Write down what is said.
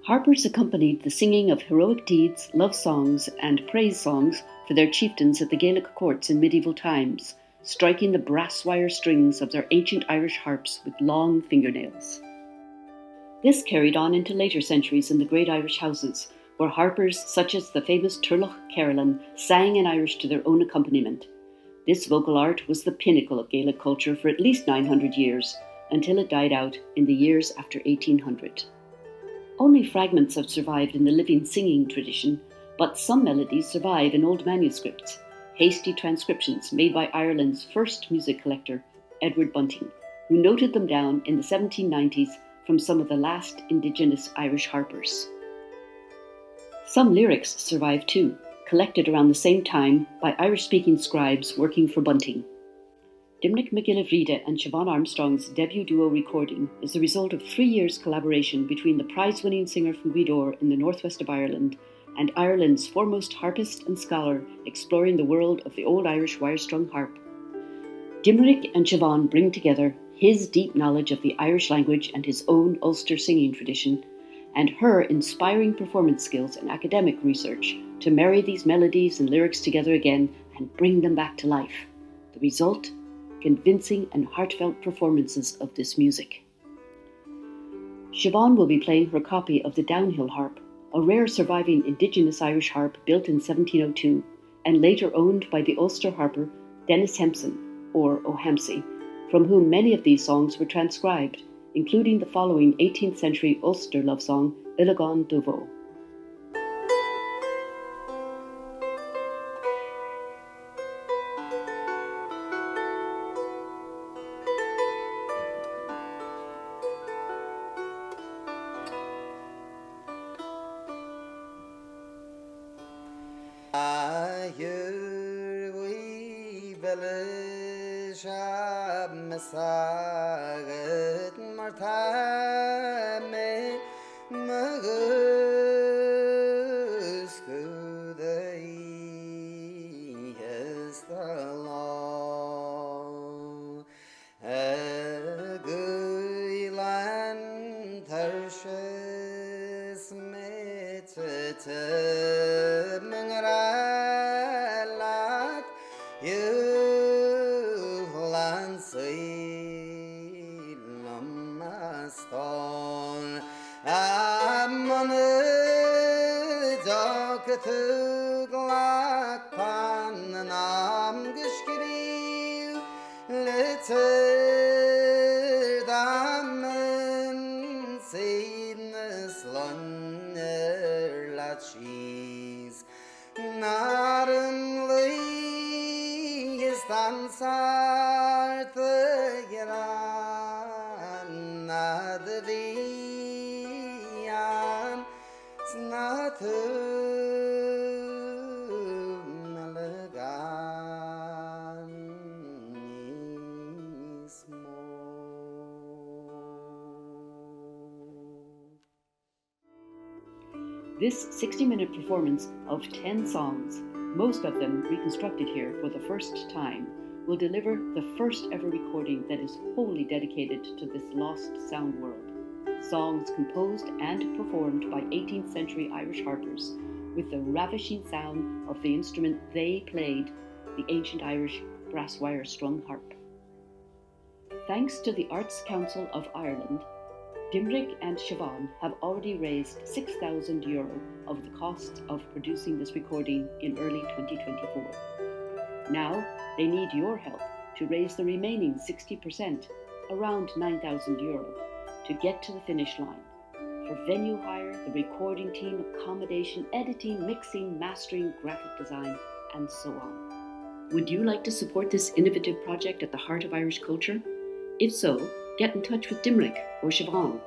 Harpers accompanied the singing of heroic deeds, love songs, and praise songs for their chieftains at the Gaelic courts in medieval times, striking the brass wire strings of their ancient Irish harps with long fingernails. This carried on into later centuries in the great Irish houses, where harpers such as the famous Turlough Carolan sang in Irish to their own accompaniment. This vocal art was the pinnacle of Gaelic culture for at least 900 years, until it died out in the years after 1800. Only fragments have survived in the living singing tradition, but some melodies survive in old manuscripts, hasty transcriptions made by Ireland's first music collector, Edward Bunting, who noted them down in the 1790s from some of the last Indigenous Irish harpers. Some lyrics survive too, collected around the same time by Irish-speaking scribes working for Bunting. Dimric McGillivray and Siobhan Armstrong's debut duo recording is the result of 3 years' collaboration between the prize-winning singer from Gweedore in the northwest of Ireland and Ireland's foremost harpist and scholar exploring the world of the old Irish wire-strung harp. Dimric and Siobhan bring together his deep knowledge of the Irish language and his own Ulster singing tradition, and her inspiring performance skills and academic research to marry these melodies and lyrics together again and bring them back to life. The result? Convincing and heartfelt performances of this music. Siobhan will be playing her copy of the Downhill harp, a rare surviving Indigenous Irish harp built in 1702 and later owned by the Ulster harper Dennis Hempson, or O'Hampsey, from whom many of these songs were transcribed, including the following 18th century Ulster love song, Illigan Dovo. This 60-minute performance of 10 songs, most of them reconstructed here for the first time, will deliver the first ever recording that is wholly dedicated to this lost sound world. Songs composed and performed by 18th century Irish harpers with the ravishing sound of the instrument they played, the ancient Irish brass wire strung harp. Thanks to the Arts Council of Ireland, Dimric and Siobhan have already raised €6,000 of the cost of producing this recording in early 2024. Now they need your help to raise the remaining 60%, around €9,000, to get to the finish line. For venue hire, the recording team, accommodation, editing, mixing, mastering, graphic design, and so on. Would you like to support this innovative project at the heart of Irish culture? If so, get in touch with Dimric or Siobhan